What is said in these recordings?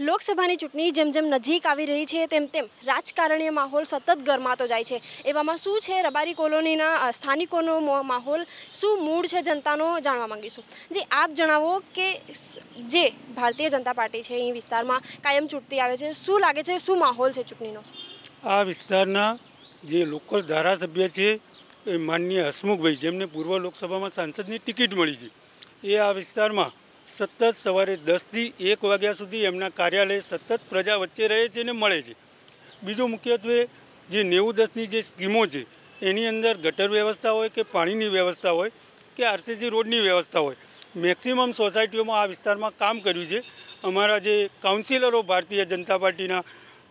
લોકસભાની ચૂંટણી જેમ જેમ નજીક આવી રહી છે તેમ તેમ રાજકારણીય માહોલ સતત ગરમાતો જાય છે। એવામાં શું છે રબારી કોલોનીના સ્થાનિકોનો માહોલ, શું મૂડ છે જનતાનો, જાણવા માંગીશું। જી, આપ જણાવો કે જે ભારતીય જનતા પાર્ટી છે અહીં વિસ્તારમાં કાયમ ચૂંટતી આવે છે, શું લાગે છે, શું માહોલ છે ચૂંટણીનો? આ વિસ્તારના જે લોકલ ધારાસભ્ય છે એ માનનીય હસમુખભાઈ, જેમને પૂર્વ લોકસભામાં સાંસદની ટિકિટ મળી છે, એ આ વિસ્તારમાં સતત સવારે 10 થી 1 વાગ્યા સુધી એમના કાર્યાલય સતત પ્રજા વચ્ચે રહે છે અને મળે છે। બીજું મુખ્યત્વે જે 90-10ની જે સ્કીમો છે એની અંદર ગટર વ્યવસ્થા હોય કે પાણીની વ્યવસ્થા હોય કે આરસીસી રોડની વ્યવસ્થા હોય, મેક્સિમમ સોસાયટીઓમાં આ વિસ્તારમાં કામ કર્યું છે। અમારા જે કાઉન્સિલરો ભારતીય જનતા પાર્ટીના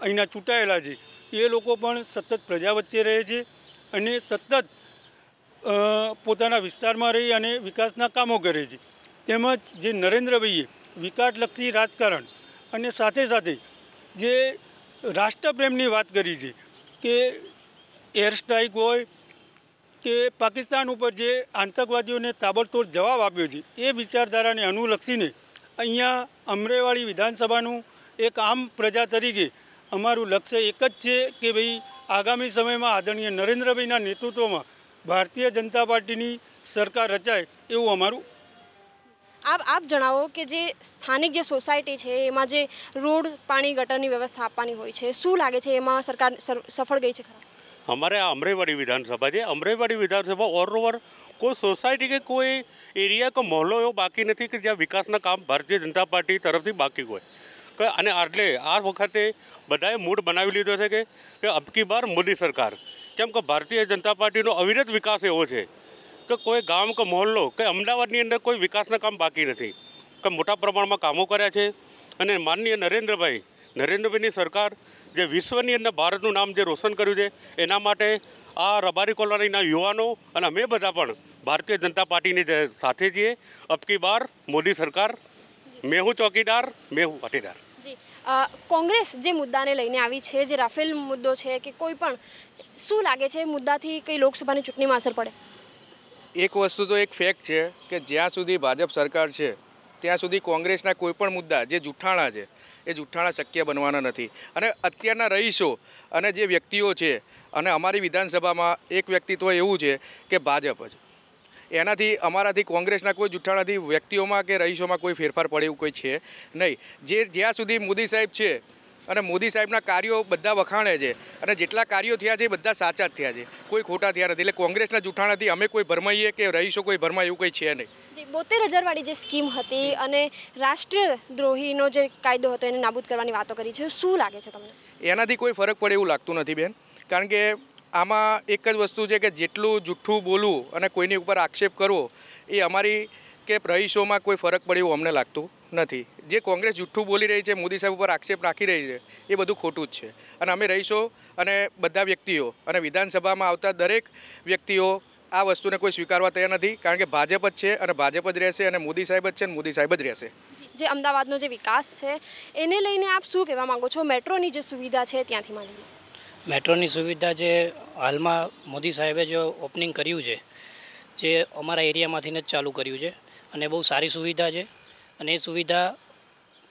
અહીંના ચૂંટાયેલા છે એ લોકો પણ સતત પ્રજા વચ્ચે રહે છે અને સતત પોતાના વિસ્તારમાં રહી અને વિકાસના કામો કરે છે। તેમજ જે નરેન્દ્રભાઈએ વિકાસલક્ષી રાજકારણ અને સાથે સાથે જે રાષ્ટ્રપ્રેમની વાત કરી છે કે એર સ્ટ્રાઇક હોય કે પાકિસ્તાન ઉપર જે આતંકવાદીઓને તાબડતોડ જવાબ આપ્યો છે, એ વિચારધારાને અનુલક્ષીને અહીંયા અમરેવાડી વિધાનસભાનું એક આમ પ્રજા તરીકે અમારું લક્ષ્ય એક જ છે કે ભાઈ આગામી સમયમાં આદરણીય નરેન્દ્રભાઈના નેતૃત્વમાં ભારતીય જનતા પાર્ટીની સરકાર રચાય એવું અમારું। આપ જણાવો કે જે સ્થાનિક જે સોસાયટી છે એમાં જે રોડ, પાણી, ગટરની વ્યવસ્થા આપવાની હોય છે, શું લાગે છે એમાં સરકાર સફળ ગઈ છે ખરા? हमारे यहाँ अमरेवाड़ी विधानसभा है। अमरेवाड़ी विधानसभा और ओवर कोई सोसाइटी के कोई एरिया का मोहल्लो एवं बाकी नहीं कि ज्યાં વિકાસના કામ ભારતીય જનતા પાર્ટી તરફથી બાકી હોય। અને એટલે આ વખતે બધાએ મૂડ બનાવી લીધો છે કે અબકી બાર મોદી સરકાર, કેમ કે ભારતીય જનતા પાર્ટીનો અવિરત વિકાસ એવો છે કે કોઈ ગામ કે મોહલ્લો કે અમદાવાદની અંદર કોઈ વિકાસના કામ બાકી નથી, કે મોટા પ્રમાણમાં કામો કર્યા છે। અને માનનીય નરેન્દ્રભાઈની સરકાર જે વિશ્વની અંદર ભારતનું નામ જે રોશન કર્યું છે એના માટે આ રબારી કોલોનીના યુવાનો અને અમે બધા પણ ભારતીય જનતા પાર્ટીની સાથે છીએ। અબકી બાર મોદી સરકાર, મેં હું ચોકીદાર, મેં હું પાટીદાર। જી, કોંગ્રેસ જે મુદ્દાને લઈને આવી છે, જે રાફેલ મુદ્દો છે કે કોઈ પણ, શું લાગે છે મુદ્દાથી કઈ લોકસભાની ચૂંટણીમાં અસર પડે? એક વસ્તુ તો એક ફેક્ટ છે કે જ્યાં સુધી ભાજપ સરકાર છે ત્યાં સુધી કોંગ્રેસના કોઈ પણ મુદ્દા જે જૂઠાણા છે એ જૂઠાણા શક્ય બનવાના નથી। અને અત્યારના રહીશો અને જે વ્યક્તિઓ છે, અને અમારી વિધાનસભામાં એક વ્યક્તિત્વ એવું છે કે ભાજપ જ, એનાથી અમારાથી કોંગ્રેસના કોઈ જૂઠાણાથી વ્યક્તિઓમાં કે રહીશોમાં કોઈ ફેરફાર પડે એવું કોઈ છે નહીં। જ્યાં સુધી મોદી સાહેબ છે અને મોદી સાહેબના કાર્યો બધા વખાણે છે અને જેટલા કાર્યો થયા છે એ બધા સાચા જ થયા છે, કોઈ ખોટા થયા નથી। એટલે કોંગ્રેસના જૂઠાણાથી અમે કોઈ ભરમાઈએ કે રહીશો કોઈ ભરમાય એવું કંઈ છે નહીં। 72,000 વાળી જે સ્કીમ હતી અને રાષ્ટ્રદ્રોહીનો જે કાયદો હતો એને નાબૂદ કરવાની વાતો કરી છે, શું લાગે છે તમને? એનાથી કોઈ ફરક પડે એવું લાગતું નથી બેન, કારણ કે આમાં એક જ વસ્તુ છે કે જેટલું જૂઠ્ઠું બોલવું અને કોઈની ઉપર આક્ષેપ કરવો એ અમારી કે રહીશોમાં કોઈ ફરક પડે એવું અમને લાગતું નથી। જે કોંગ્રેસ જૂઠ્ઠું બોલી રહી છે, મોદી સાહેબ ઉપર આક્ષેપ રાખી રહી છે, એ બધું ખોટું જ છે। અને અમે રહીશો અને બધા વ્યક્તિઓ અને વિધાનસભામાં આવતા દરેક વ્યક્તિઓ આ વસ્તુને કોઈ સ્વીકારવા તૈયાર નથી, કારણ કે ભાજપ જ છે અને ભાજપ જ રહેશે અને મોદી સાહેબ જ છે અને મોદી સાહેબ જ રહેશે। જે અમદાવાદનો જે વિકાસ છે એને લઈને આપ શું કહેવા માંગો છો? મેટ્રોની જે સુવિધા છે ત્યાંથી માંડીને મેટ્રોની સુવિધા જે હાલમાં મોદી સાહેબે જો ઓપનિંગ કર્યું છે, જે અમારા એરિયામાંથી જ ચાલુ કર્યું છે અને બહુ સારી સુવિધા છે અને એ સુવિધા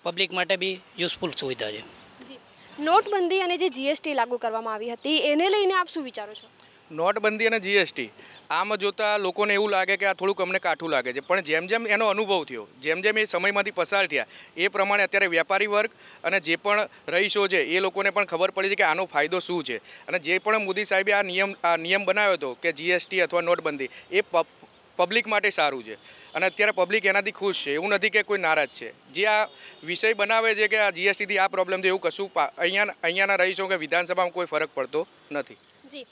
પબ્લિક માટે બી યુઝફુલ સુવિધા છે। જી, નોટબંધી અને જે જીએસટી લાગુ કરવામાં આવી હતી એને લઈને આપ શું વિચારો છો? નોટબંધી અને જીએસટી આમ જોતાં લોકોને એવું લાગે કે આ થોડુંક અમને કાઠું લાગે છે, પણ જેમ જેમ એનો અનુભવ થયો, જેમ જેમ એ સમયમાંથી પસાર થયા એ પ્રમાણે અત્યારે વેપારી વર્ગ અને જે પણ રહીશો છે એ લોકોને પણ ખબર પડી છે કે આનો ફાયદો શું છે। અને જે પણ મોદી સાહેબે આ નિયમ બનાવ્યો હતો કે જીએસટી અથવા નોટબંધી, એ પબ્લિક માટે સારું છે અને અત્યારે પબ્લિક એનાથી ખુશ છે, એવું નથી કે કોઈ નારાજ છે। જે આ વિષય બનાવે છે કે આ જીએસટીથી આ પ્રોબ્લેમ છે, એવું કશું અહીંયાના રહીશો કે વિધાનસભામાં કોઈ ફરક પડતો નથી। જી,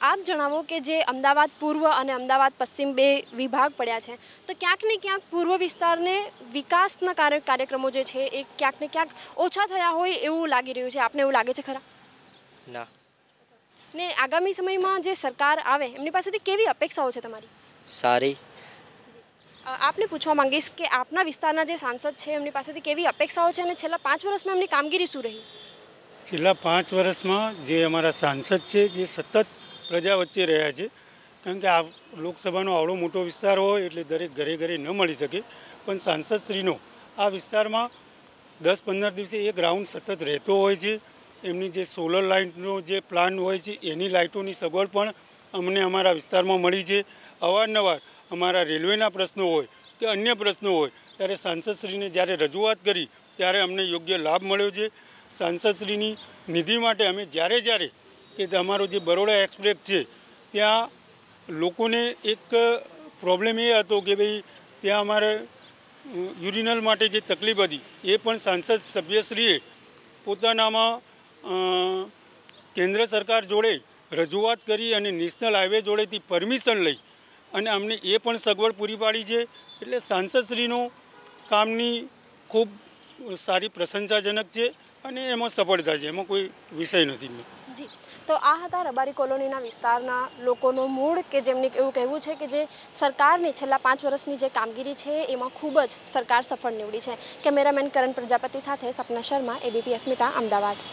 આપ જણાવો કે જે અમદાવાદ પૂર્વ અને અમદાવાદ પશ્ચિમ બે વિભાગ પડ્યા છે, તો ક્યાંક ને ક્યાંક પૂર્વ વિસ્તારને વિકાસના કાર્યક્રમો જે છે એ ક્યાંક ને ક્યાંક ઓછા થયા હોય એવું લાગી રહ્યું છે, આપને એવું લાગે છે ખરા? ના। ને આગામી સમયમાં જે સરકાર આવે એમની પાસેથી કેવી અપેક્ષાઓ છે તમારી? સારી। આપને પૂછવા માંગીશ કે આપના વિસ્તારના જે સાંસદ છે એમની પાસેથી કેવી અપેક્ષાઓ છે અને છેલ્લા 5 વર્ષમાં એમની કામગીરી શું રહી? છેલ્લા 5 વર્ષમાં જે અમારા સાંસદ છે જે સતત પ્રજા વચ્ચે રહ્યા છે, કારણ કે આ લોકસભાનો આવડો મોટો વિસ્તાર હોય એટલે દરેક ઘરે ઘરે ન મળી શકે, પણ સાંસદશ્રીનો આ વિસ્તારમાં 10-15 દિવસે એક રાઉન્ડ સતત રહેતો હોય છે. એમની જે સોલર લાઇટનો જે પ્લાન હોય છે એની લાઇટોની સગવડ પણ અમને અમારા વિસ્તારમાં મળી છે. અવારનવાર અમારા રેલવેના પ્રશ્નો હોય કે અન્ય પ્રશ્નો હોય ત્યારે સાંસદશ્રીને જ્યારે રજૂઆત કરી ત્યારે અમને યોગ્ય લાભ મળ્યો છે. સાંસદશ્રીની નિધિ માટે અમે જ્યારે કે અમારો જે બરોડા એક્સપ્રેસ છે ત્યાં લોકોને એક પ્રોબ્લેમ એ હતો કે ભાઈ ત્યાં અમારે યુરિનલ માટે જે તકલીફ હતી એ પણ સાંસદ સભ્યશ્રીએ પોતાનામાં કેન્દ્ર સરકાર જોડે રજૂઆત કરી અને નેશનલ હાઈવે જોડેથી પરમિશન લઈ અને અમને એ પણ સગવડ પૂરી પાડી છે. એટલે સાંસદશ્રીનો કામની ખૂબ સારી પ્રશંસાજનક છે અને એમાં સફળતા છે, એમાં કોઈ વિષય નથી. જી, તો આ હતા રબારી કોલોનીના વિસ્તારના લોકોનો મૂળ કે જેમને એવું કહેવું છે કે જે સરકારની છેલ્લા 5 વર્ષની જે કામગીરી છે એમાં ખૂબ જ સરકાર સફળ નીવડી છે. કેમેરામેન કરણ પ્રજાપતિ સાથે સપના શર્મા, ABP અસ્મિતા, અમદાવાદ.